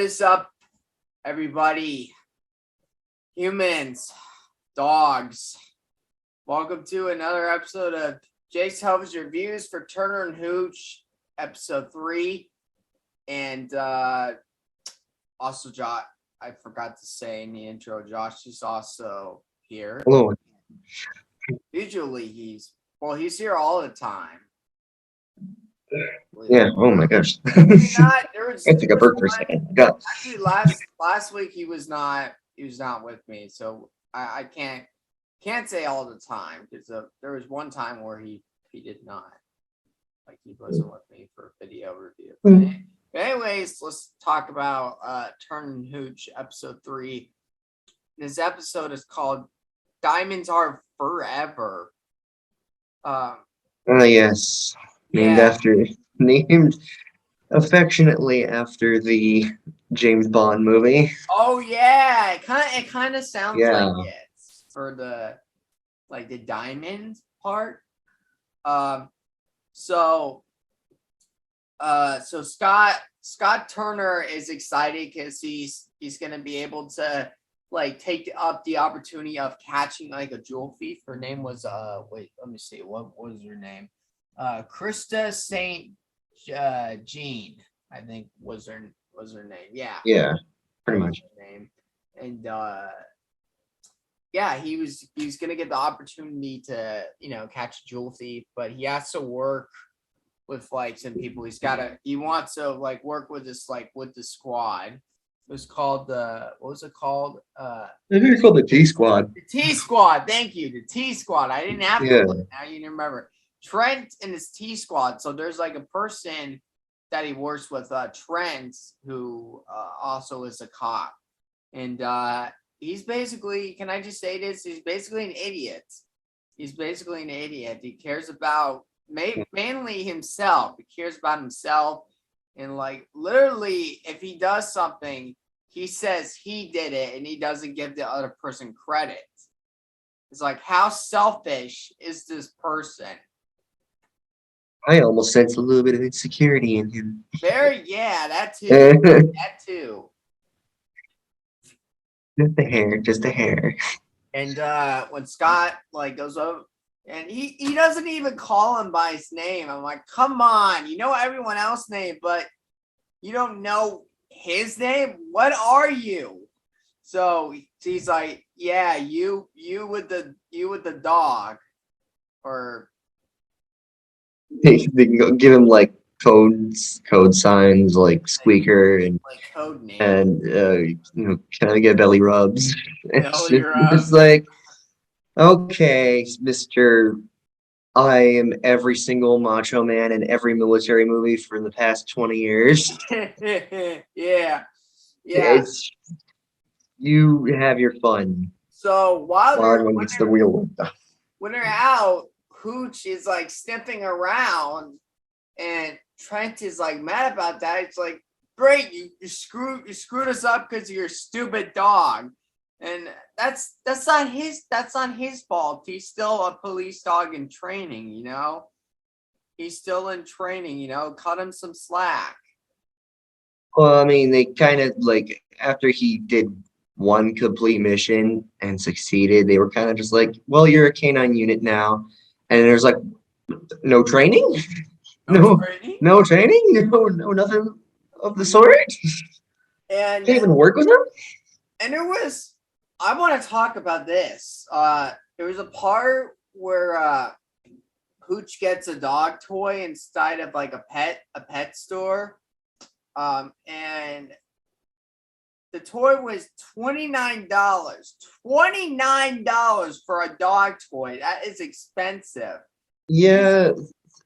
is up, everybody? Humans, dogs. Welcome to another episode of HSMTMTS Reviews for Turner Hooch, episode 3. And also, Josh, I forgot to say in the intro, Josh is also here. Hello. Usually he's here all the time. Yeah. Oh my gosh. I took a burp for a second. God. Actually, last week he was not with me, so I can't say all the time because there was one time where he did not, like, he wasn't with me for a video review. But anyways, let's talk about Turner Hooch episode 3. This episode is called "Diamonds Are Forever." Yes. Named affectionately after the James Bond movie. Oh yeah, it kind of sounds like it for the diamond part. So Scott Turner is excited because he's gonna be able to take up the opportunity of catching a jewel thief. Her name was wait, let me see, what was her name? Krista St. Jean, I think was her name. Yeah, pretty much name. And he's gonna get the opportunity to catch a jewel thief, but he has to work with some people. He wants to work with this with the squad. It was called what was it called? I think it's called the T Squad. The T Squad. Thank you, the T Squad. I didn't have to look. Now you remember Trent and his T Squad. So there's a person that he works with, Trent, who also is a cop, and he's basically, can I just say this? He's basically an idiot. He cares about mainly himself. He cares about himself. And literally, if he does something, he says he did it and he doesn't give the other person credit. It's how selfish is this person? I almost sense a little bit of insecurity in him. That too. Just a hair. And when Scott goes over, and he doesn't even call him by his name. I'm like, come on, you know everyone else's name, but you don't know his name? What are you? So he's like, yeah, you with the dog. Or they can give him code signs like squeaker and code name. And can I get belly rubs? Belly rubs. It's okay, Mr. I am every single macho man in every military movie for the past 20 years. Yeah. You have your fun. So when they're out, Hooch is sniffing around, and Trent is mad about that. It's great, you screwed us up because of your stupid dog. And that's not his fault. He's still a police dog in training, He's still in training, cut him some slack. Well, I mean, they kind of after he did one complete mission and succeeded, they were kind of just well, you're a canine unit now. And there's no training? No training? No, nothing of the sort? And can't even work with him? And I want to talk about this. There was a part where Hooch gets a dog toy inside of a pet store. And the toy was $29. $29 for a dog toy. That is expensive. Yeah,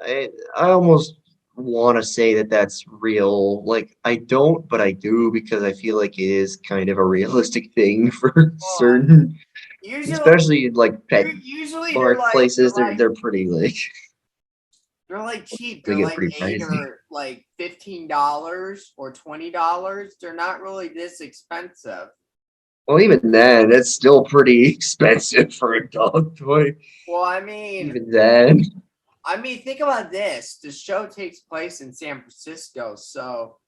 I almost want to say that that's real. I don't, but I do, because I feel it is kind of a realistic thing for certain, especially pet places. They're pretty they're cheap. They They're get pretty pricey. Or $15 or $20. They're not really this expensive. Well, even then, that's still pretty expensive for a dog toy. Well, I mean, even then. I mean, think about this. The show takes place in San Francisco, so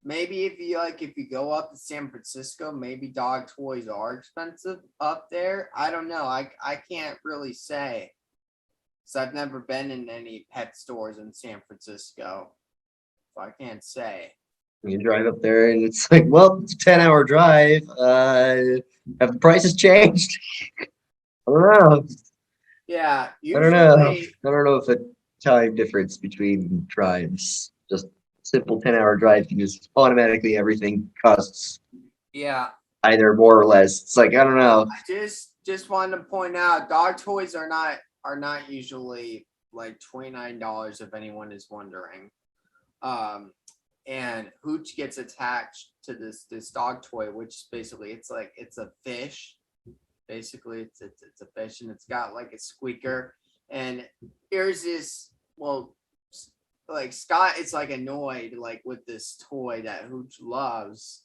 maybe if you go up to San Francisco, maybe dog toys are expensive up there. I don't know. I can't really say. So I've never been in any pet stores in San Francisco. So I can't say. You drive up there and it's like, well, it's a 10-hour drive. Have the prices changed? I don't know. Yeah, I don't know. usually I don't know if a time difference between drives, just simple 10-hour drive can just automatically everything costs yeah. either more or less. It's like, I don't know. I just wanted to point out dog toys are not usually like $29 if anyone is wondering. And Hooch gets attached to this dog toy, which basically it's a fish. Basically, it's a fish, and it's got like a squeaker. And here's this, well, like Scott is like annoyed like with this toy that Hooch loves,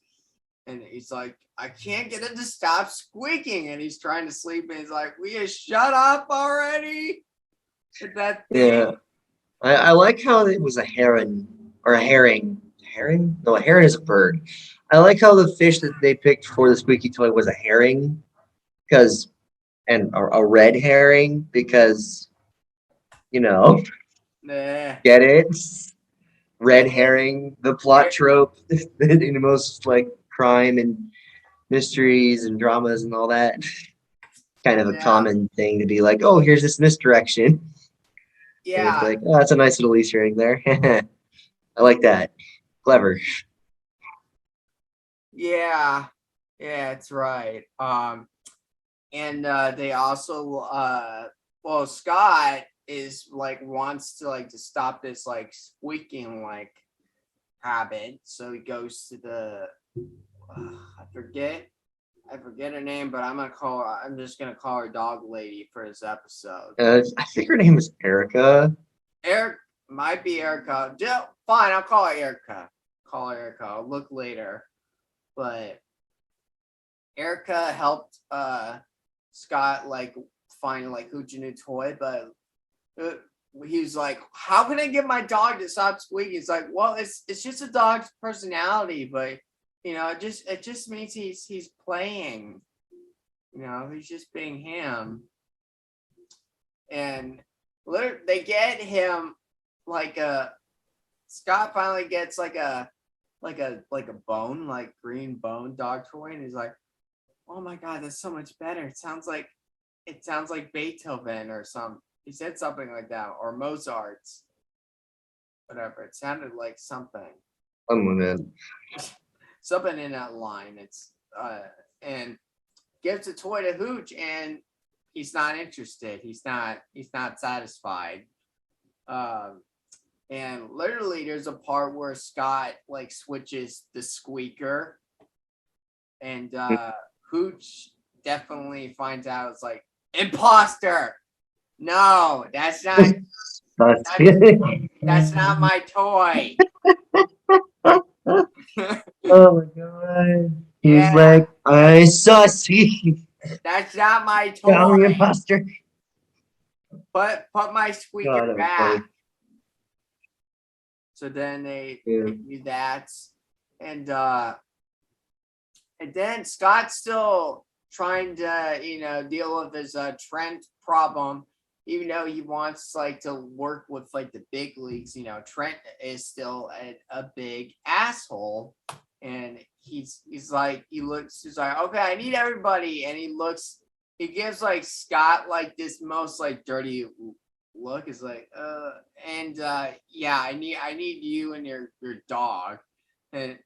and he's like, I can't get it to stop squeaking, and he's trying to sleep, and he's like, will you shut up already? With that thing. Yeah. I like how it was a heron or a herring. Herring? No, a heron is a bird. I like how the fish that they picked for the squeaky toy was a herring, because and a red herring because Nah. get it? Red Yeah. herring, the plot trope in most like crime and mysteries and dramas and all that. Kind of a Yeah. common thing to be like, oh, here's this misdirection. And it's Yeah. like, oh, that's a nice little Easter egg there. I like that. Clever. Yeah. Yeah, it's right. And they also well, Scott is like wants to like to stop this like squeaking like habit. So he goes to the I forget her name, but I'm just gonna call her dog lady for this episode. I think her name is Erica. Eric might be Erica. Fine, I'll call her Erica. Call her Erica. I'll look later. But Erica helped Scott like find like Hooch a new toy, but he was like, how can I get my dog to stop squeaking? It's like, well, it's just a dog's personality, but it just means he's playing. He's just being him. And they get him like Scott finally gets like a bone, like green bone dog toy, and he's like, oh my god, that's so much better. It sounds like Beethoven or some. He said something like that, or Mozart's, whatever. It sounded like something. Something in that line. It's and gives a toy to Hooch, and he's not interested. He's not satisfied. And literally, there's a part where Scott like switches the squeaker, and Hooch definitely finds out. It's like, imposter. No, that's not my toy. Oh my god. He's Yeah, like, I sussy. that's not my Call me toy. imposter. Put my squeaker God, that was back. funny. So then they Yeah. do that, and then Scott's still trying to deal with his Trent problem, even though he wants like to work with like the big leagues. Trent is still a big asshole, and he's like okay, I need everybody, and he gives like Scott like this most like dirty look. Is like yeah, I need you and your dog, and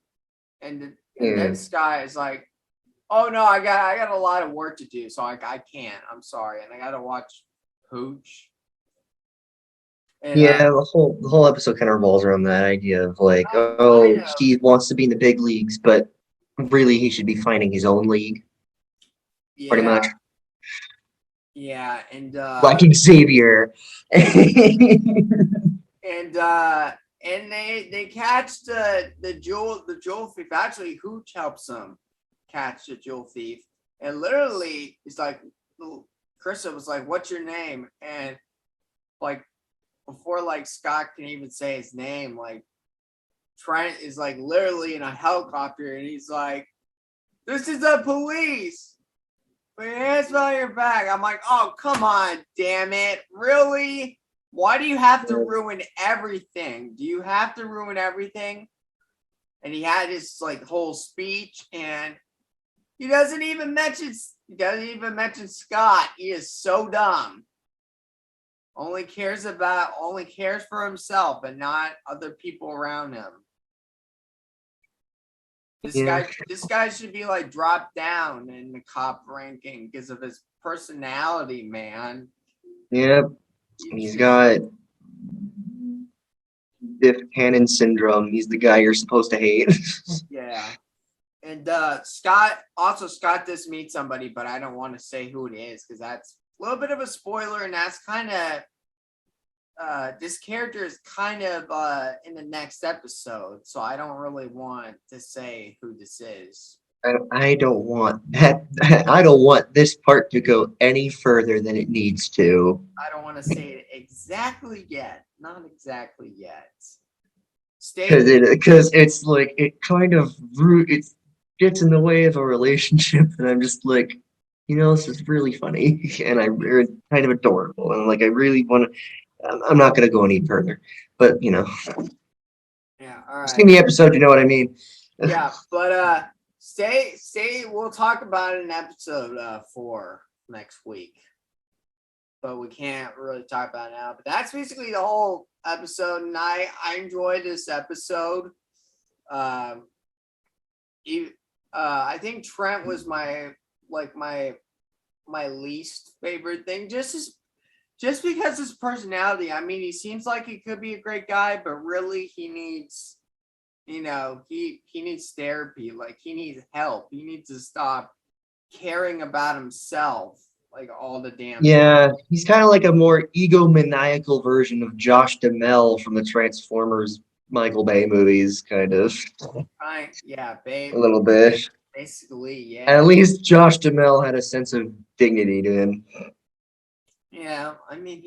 then Scott is like, oh no, I got a lot of work to do, so I can't. I'm sorry, and I gotta watch Hooch. And, Yeah, the whole episode kind of revolves around that idea of like, kind oh, of. he wants to be in the big leagues, but really he should be finding his own league, pretty much. Yeah, and Like Xavier. and they catch the jewel thief. Actually, Hooch helps them catch the jewel thief, and literally it's like Krista was like, "What's your name?" And like before like Scott can even say his name, like Trent is like literally in a helicopter, and he's like, "This is the police. Put your hands behind your back." I'm like, "Oh, come on, damn it, really? Why do you have to ruin everything? Do you have to ruin everything?" And he had his like whole speech, and he doesn't even mention Scott. He is so dumb. Only cares for himself and not other people around him. This guy should be like dropped down in the cop ranking because of his personality, man. Yep. He's got Biff Tannen syndrome. He's the guy you're supposed to hate. Yeah. And Scott does meet somebody, but I don't want to say who it is because that's a little bit of a spoiler, and that's kind of this character is kind of in the next episode, so I don't really want to say who this is. I don't want that. I don't want this part to go any further than it needs to. I don't want to say it exactly yet. Not exactly yet. Because it's like it kind of it gets in the way of a relationship, and I'm just like, this is really funny, and it's kind of adorable, and like I really want to. I'm not gonna go any further, but Yeah, all right. See the episode, you know what I mean. Yeah, but stay. We'll talk about it in episode 4 next week, but we can't really talk about it now. But that's basically the whole episode, and I enjoyed this episode. I think Trent was my least favorite thing, just because his personality. I mean, he seems like he could be a great guy, but really he needs, he needs therapy. Like, he needs help. He needs to stop caring about himself like all the damn time. He's kind of like a more egomaniacal version of Josh Duhamel from the Transformers Michael Bay movies, kind of. Yeah, babe. A little bit. Basically, yeah. At least Josh Duhamel had a sense of dignity to him. Yeah, I mean,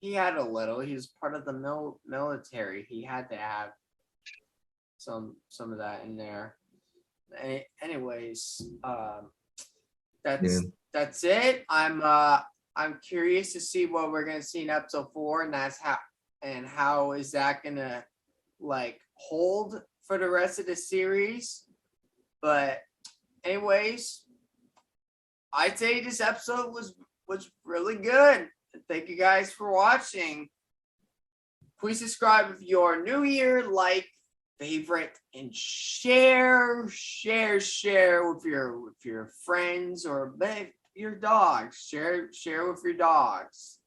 he had a little. He was part of the military. He had to have some of that in there. Anyways, that's it. I'm curious to see what we're gonna see in episode 4, and how is that gonna like hold for the rest of the series. But anyways, I'd say this episode was really good. Thank you guys for watching. Please subscribe if you're new here, like, favorite, and share with your friends or your dogs. Share with your dogs.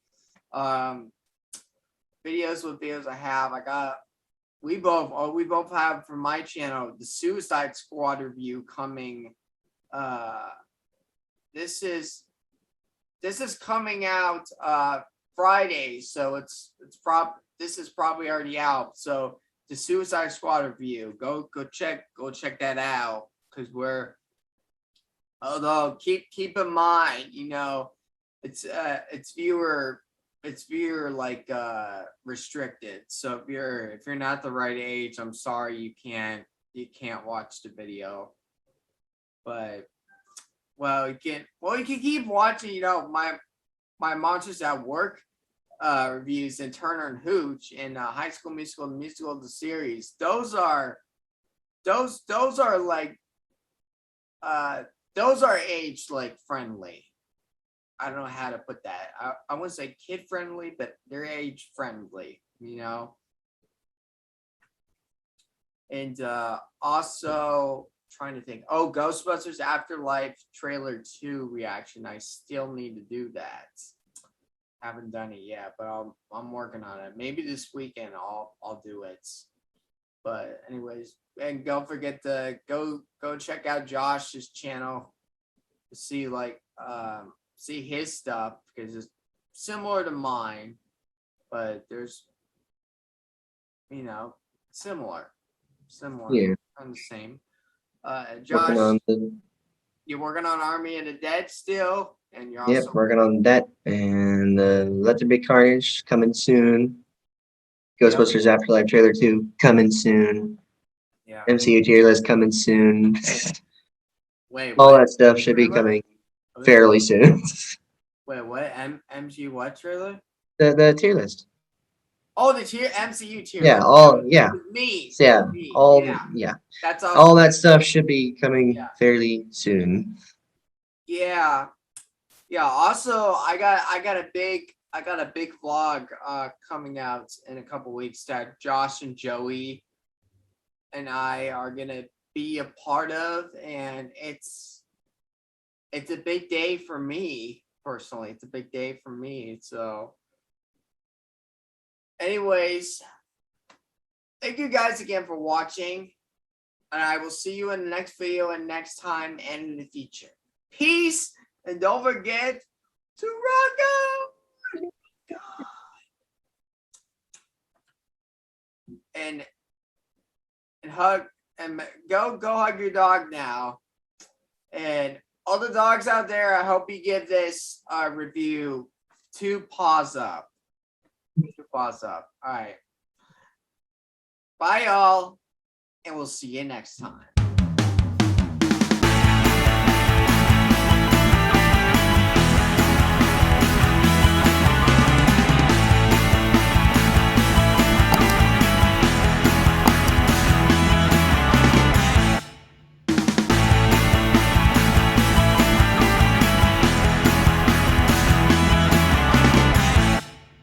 Videos I have. We both have from my channel the Suicide Squad review coming. This is coming out Friday, so this is probably already out. So the Suicide Squad review, go check that out, because although keep in mind, it's viewer like restricted. So if you're not the right age, I'm sorry, you can't watch the video. But you can keep watching, my Monsters at Work reviews, and Turner Hooch, and High School Musical, the musical, the series. Those are age like friendly. I don't know how to put that. I wouldn't say kid friendly, but they're age friendly, And also trying to think. Oh, Ghostbusters Afterlife trailer 2 reaction. I still need to do that. Haven't done it yet, but I'm working on it. Maybe this weekend I'll do it. But anyways, and don't forget to go check out Josh's channel to see see his stuff, because it's similar to mine, but there's similar. Yeah. Kind of the same. Josh, you're working on Army of the Dead still, and you're also working on that, and Let There Be Carnage coming soon. Ghostbusters Afterlife trailer 2 coming soon. Yeah. MCU tier list coming soon. Wait, All what? that stuff should be Trailer? coming fairly soon. Wait, what? MG what trailer? The tier list. Oh, the MCU tier. Yeah, list. all yeah. With me. So yeah, with me. all Yeah. yeah. That's awesome. All that stuff should be coming Yeah. fairly soon. Yeah. Yeah. Also, I got a big vlog coming out in a couple weeks that Josh and Joey and I are gonna be a part of, and it's a big day for me personally. It's a big day for me. So, anyways, thank you guys again for watching, and I will see you in the next video and next time and in the future. Peace, and don't forget to rock out. And hug and go hug your dog now. And all the dogs out there, I hope you give this review 2 paws up. 2 paws up. All right. Bye, y'all, and we'll see you next time.